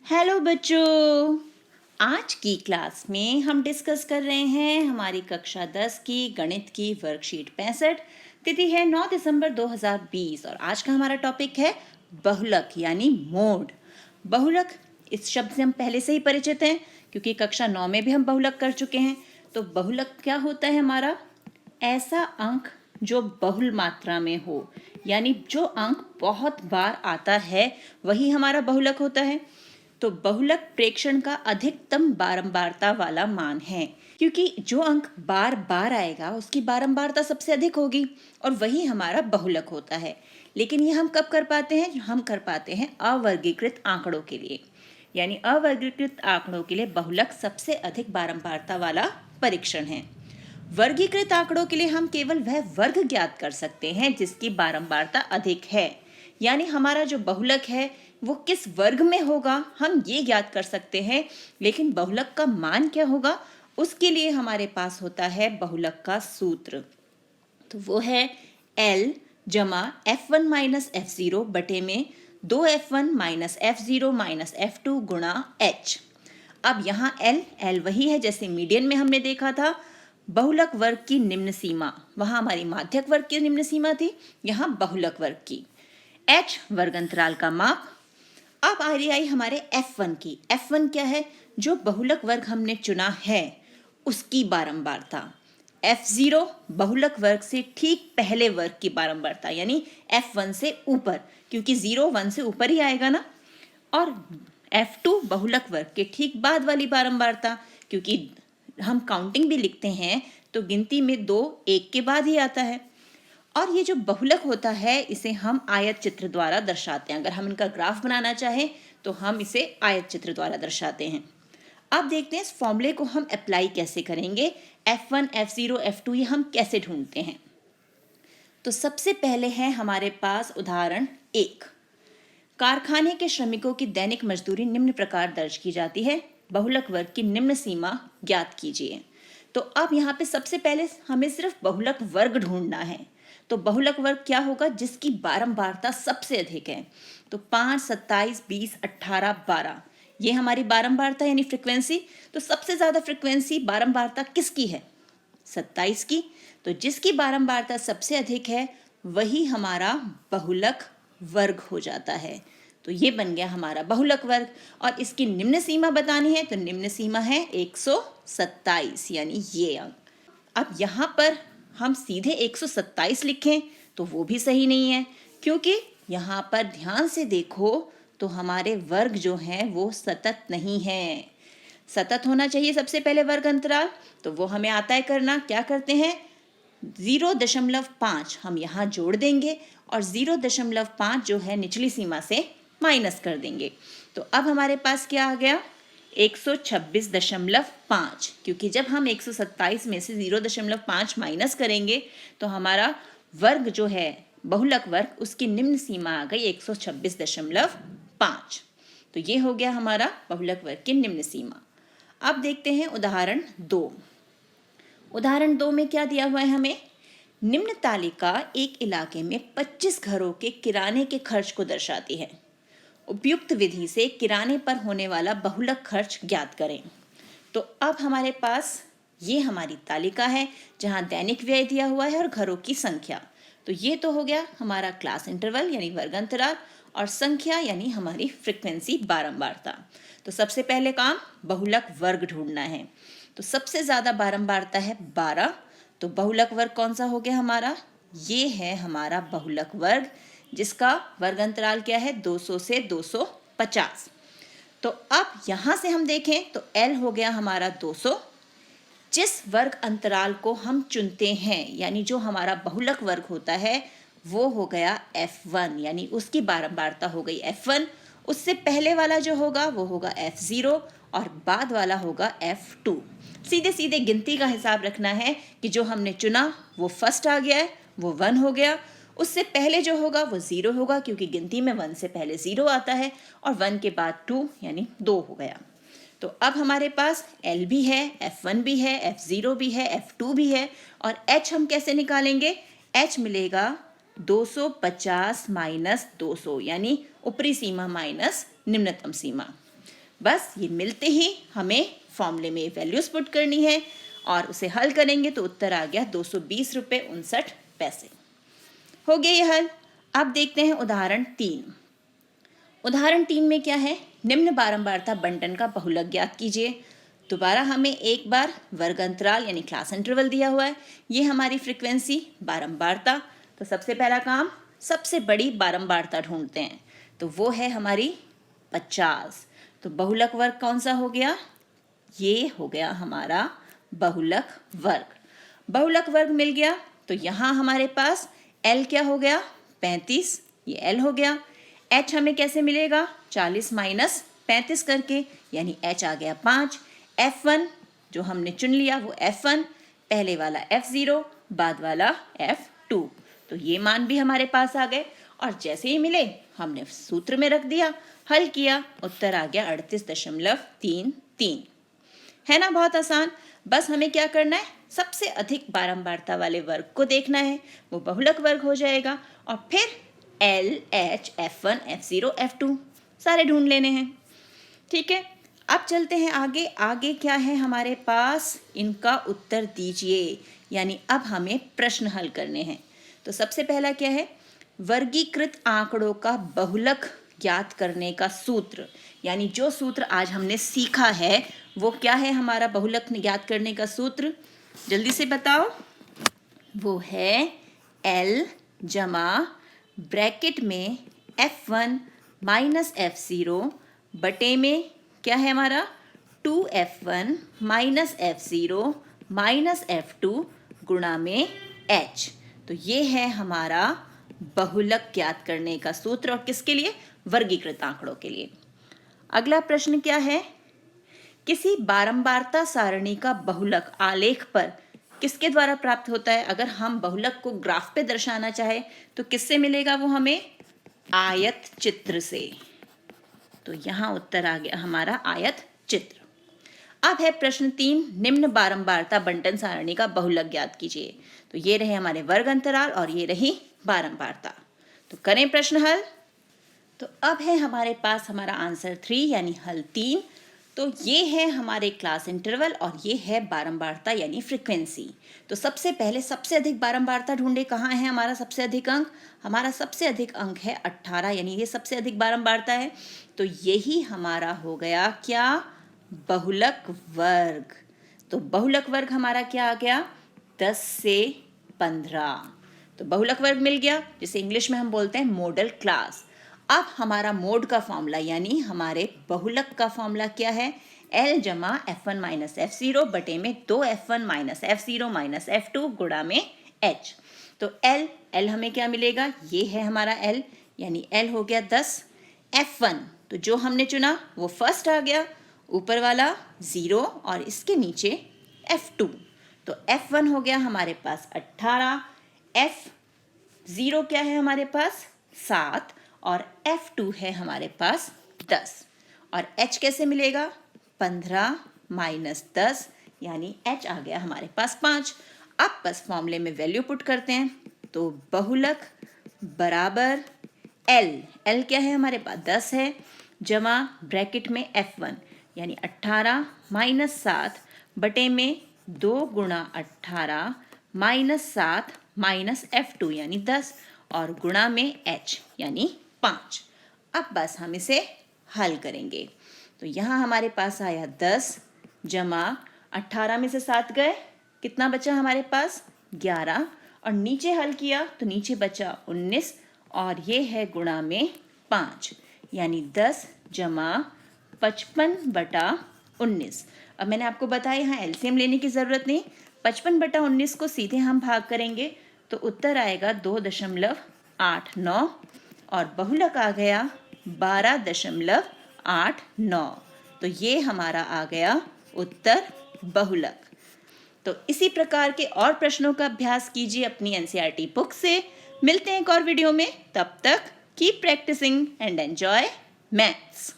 Hello बच्चों, आज की क्लास में हम डिस्कस कर रहे हैं हमारी कक्षा 10 की गणित की वर्कशीट 65। तिथि है 9 दिसंबर 2020 और आज का हमारा टॉपिक है बहुलक यानी मोड। बहुलक इस शब्द से हम पहले से ही परिचित हैं क्योंकि कक्षा 9 में भी हम बहुलक कर चुके हैं। तो बहुलक क्या होता है हमारा? ऐसा अंक जो बहुल मात्रा में हो, यानी जो अंक बहुत बार आता है वही हमारा बहुलक होता है। तो बहुलक प्रेक्षण का अधिकतम बारंबारता वाला मान है, क्योंकि जो अंक बार बार आएगा उसकी बारंबारता सबसे अधिक होगी और वही हमारा बहुलक होता है। लेकिन ये हम कब कर पाते हैं? हम कर पाते हैं अवर्गीकृत आंकड़ों के लिए, यानी अवर्गीकृत आंकड़ों के लिए बहुलक सबसे अधिक बारंबारता वाला परीक्षण है। वर्गीकृत आंकड़ों के लिए हम केवल वह वर्ग ज्ञात कर सकते हैं जिसकी बारंबारता अधिक है, यानी हमारा जो बहुलक है वो किस वर्ग में होगा हम ये ज्ञात कर सकते हैं, लेकिन बहुलक का मान क्या होगा उसके लिए हमारे पास होता है बहुलक का सूत्र। तो वो है L जमा F1 माइनस F0 बटे में 2F1 minus F0 minus F2 गुणा H। अब यहाँ L वही है जैसे मीडियन में हमने देखा था। बहुलक वर्ग की निम्न सीमा, वहाँ हमारी माध्यक वर्ग की निम्न सीमा थी, यहाँ बहुलक वर्ग की। H वर्ग अंतराल का माप। अब आ रही आई हमारे F1 की। F1 क्या है? जो बहुलक वर्ग हमने चुना है उसकी बारंबारता। F0 बहुलक वर्ग से ठीक पहले वर्ग की बारंबारता, यानी F1 से ऊपर, क्योंकि 0 1 से ऊपर ही आएगा ना। और F2 बहुलक वर्ग के ठीक बाद वाली बारंबारता, क्योंकि हम काउंटिंग भी लिखते हैं तो गिनती में 2 1 के बाद ही आता है। और ये जो बहुलक होता है इसे हम आयत चित्र द्वारा दर्शाते हैं। अगर हम इनका ग्राफ बनाना चाहें तो हम इसे आयत चित्र द्वारा दर्शाते हैं। अब देखते हैं इस फॉर्मूले को हम अप्लाई कैसे करेंगे। F1 F0 F2 ये हम कैसे ढूंढते हैं? तो सबसे पहले है हमारे पास उदाहरण 1। कारखाने के श्रमिकों की दैनिक मजदूरी निम्न प्रकार दर्ज की जाती है, बहुलक वर्ग की निम्न सीमा ज्ञात कीजिए। तो अब यहाँ पे सबसे पहले हमें सिर्फ बहुलक वर्ग ढूंढना है। तो बहुलक वर्ग क्या होगा? जिसकी बारंबारता सबसे अधिक है। तो 5, 27, 20, 18, 12 ये हमारी बारंबारता यानी फ्रीक्वेंसी। तो सबसे ज्यादा फ्रीक्वेंसी बारंबारता किसकी है? 27 की। तो जिसकी बारंबारता सबसे अधिक है वही हमारा बहुलक वर्ग हो जाता है। तो ये बन गया हमारा बहुलक वर्ग। और इसकी निम्न सीमा बतानी है तो निम्न सीमा है 127, यानी ये अंक। अब यहाँ पर हम सीधे 127 लिखें तो वो भी सही नहीं है, क्योंकि यहाँ पर ध्यान से देखो तो हमारे वर्ग जो हैं वो सतत नहीं है। सतत होना चाहिए सबसे पहले वर्ग अंतराल, तो वो हमें आता है करना। क्या करते हैं? 0.5 हम यहाँ जोड़ देंगे और 0.5 जो है निचली सीमा से माइनस कर देंगे। तो अब हमारे पास क्या आ गया? 126.5, क्योंकि जब हम 127 में से 0.5 माइनस करेंगे तो हमारा वर्ग जो है बहुलक वर्ग उसकी निम्न सीमा आ गई 126.5। तो ये हो गया हमारा बहुलक वर्ग की निम्न सीमा। अब देखते हैं उदाहरण 2। उदाहरण 2 में क्या दिया हुआ है हमें? निम्न तालिका एक इलाके में 25 घरों के किराने के खर्च को दर्शाती है। उपयुक्त विधि से किराने पर होने वाला बहुलक खर्च ज्ञात करें। तो अब हमारे पास ये हमारी तालिका है जहां दैनिक व्यय दिया हुआ है और घरों की संख्या। तो ये तो हो गया हमारा क्लास इंटरवल यानी वर्ग अंतराल, और संख्या यानी हमारी फ्रीक्वेंसी बारंबारता। तो सबसे पहले काम बहुलक वर्ग ढूंढना है। तो सबसे ज्यादा बारंबारता है 12। तो बहुलक वर्ग कौन सा हो गया हमारा? ये है हमारा बहुलक वर्ग, जिसका वर्ग अंतराल क्या है? 200 से 250। तो अब यहां से हम देखें तो L हो गया हमारा 200। जिस वर्ग अंतराल को हम चुनते हैं, यानी जो हमारा बहुलक वर्ग होता है, वो हो गया F1, यानी उसकी बारंबारता हो गई F1। उससे पहले वाला जो होगा वो होगा F0 और बाद वाला होगा F2। सीधे सीधे गिनती का हिसाब रखना है कि जो हमने चुना वो फर्स्ट आ गया है, वो 1 हो गया। उससे पहले जो होगा वो 0 होगा, क्योंकि गिनती में 1 से पहले 0 आता है, और 1 के बाद 2 यानी 2 हो गया। तो अब हमारे पास L भी है, F1 भी है, F0 भी है, F2 भी है, और H हम कैसे निकालेंगे? H मिलेगा 250 माइनस 200, यानी ऊपरी सीमा माइनस निम्नतम सीमा। बस ये मिलते ही हमें फॉर्मूले में वैल्यूज पुट करनी है और उसे हल करेंगे तो उत्तर आ गया 220 रुपये 59 पैसे। हो गया ये हल। अब देखते हैं उदाहरण 3। उदाहरण 3 में क्या है, निम्न बारंबारता बंटन का बहुलक ज्ञात कीजिए। दोबारा हमें एक बार वर्ग अंतराल यानी क्लास इंटरवल दिया हुआ है, ये हमारी फ्रीक्वेंसी बारंबारता। तो सबसे पहला काम, सबसे बड़ी बारंबारता ढूंढते हैं, तो वो है हमारी 50। तो बहुलक वर्ग कौन सा हो गया, ये हो गया हमारा बहुलक वर्ग। बहुलक वर्ग मिल गया तो यहाँ हमारे पास L क्या हो गया 35, ये L हो गया। H हमें कैसे मिलेगा 40 माइनस 35 करके, यानी H आ गया 5। F1 जो हमने चुन लिया वो F1, पहले वाला F0, बाद वाला F2। तो ये मान भी हमारे पास आ गए और जैसे ही मिले हमने सूत्र में रख दिया, हल किया, उत्तर आ गया 38.33। है ना, बहुत आसान। बस हमें क्या करना है, सबसे अधिक बारंबारता वाले वर्ग को देखना है, वो बहुलक वर्ग हो जाएगा और फिर L, H, F1, F0, F2 सारे ढूंढ लेने हैं। ठीक है, अब चलते हैं आगे। आगे क्या है हमारे पास, इनका उत्तर दीजिए, यानी अब हमें प्रश्न हल करने हैं। तो सबसे पहला क्या है, वर्गीकृत आंकड़ों का बहुलक ज्ञात करने का सूत्र, यानी जो सूत्र आज हमने सीखा है वो क्या है हमारा बहुलक ज्ञात करने का सूत्र, जल्दी से बताओ। वो है L जमा ब्रैकेट में F1 माइनस F0 बटे में क्या है हमारा 2F1 minus F0 minus F2 गुणा में H। तो ये है हमारा बहुलक ज्ञात करने का सूत्र, और किसके लिए, वर्गीकृत आंकड़ों के लिए। अगला प्रश्न क्या है, किसी बारंबारता सारणी का बहुलक आलेख पर किसके द्वारा प्राप्त होता है। अगर हम बहुलक को ग्राफ पे दर्शाना चाहे तो किससे मिलेगा, वो हमें आयत चित्र से। तो यहाँ उत्तर आ गया हमारा आयत चित्र। अब है प्रश्न 3, निम्न बारंबारता बंटन सारणी का बहुलक ज्ञात कीजिए। तो ये रहे हमारे वर्ग अंतराल और ये रही बारंबारता। तो करें प्रश्न हल। तो अब है हमारे पास हमारा आंसर 3 यानी हल 3। तो ये है हमारे क्लास इंटरवल और ये है बारंबारता यानी फ्रीक्वेंसी। तो सबसे पहले सबसे अधिक बारंबारता ढूंढे, कहाँ है हमारा सबसे अधिक अंक, हमारा सबसे अधिक अंक है 18, यानी ये सबसे अधिक बारंबारता है। तो यही हमारा हो गया क्या, बहुलक वर्ग। तो बहुलक वर्ग हमारा क्या आ गया 10 से 15। तो बहुलक वर्ग मिल गया, जिसे इंग्लिश में हम बोलते हैं मॉडल क्लास। अब हमारा मोड का फॉर्मूला यानी हमारे बहुलक का फॉर्मूला क्या है, L जमा F1 माइनस F0 बटे में 2F1 minus F0 minus F2 गुणा में H। तो L हमें क्या मिलेगा, ये है हमारा L, यानी L हो गया 10। F1 तो जो हमने चुना वो फर्स्ट आ गया, ऊपर वाला 0 और इसके नीचे F2। तो F1 हो गया हमारे पास 18, F0 क्या है हमारे पास 7 और F2 है हमारे पास 10। और H कैसे मिलेगा, 15 माइनस 10, यानी H आ गया हमारे पास 5। अब बस फॉर्मूले में वैल्यू पुट करते हैं। तो बहुलक बराबर L क्या है हमारे पास 10 है, जमा ब्रैकेट में F1 यानी 18 माइनस 7 बटे में 2 गुणा 18 माइनस 7 माइनस F2 यानी 10 और गुणा में H यानी 5। अब बस हम इसे हल करेंगे। तो यहाँ हमारे पास आया 10 जमा 18 में से 7 गए, कितना बचा हमारे पास 11, और नीचे हल किया तो नीचे बचा 19 और ये है गुणा में 5, यानी 10 जमा 55/19। अब मैंने आपको बताया यहाँ एलसीएम लेने की ज़रूरत नहीं, 55/19 को सीधे हम भाग करेंगे तो उत्तर आएगा 2.89 और बहुलक आ गया 12.89। तो ये हमारा आ गया उत्तर बहुलक। तो इसी प्रकार के और प्रश्नों का अभ्यास कीजिए अपनी एनसीईआरटी बुक से। मिलते हैं एक और वीडियो में, तब तक keep practicing and enjoy maths.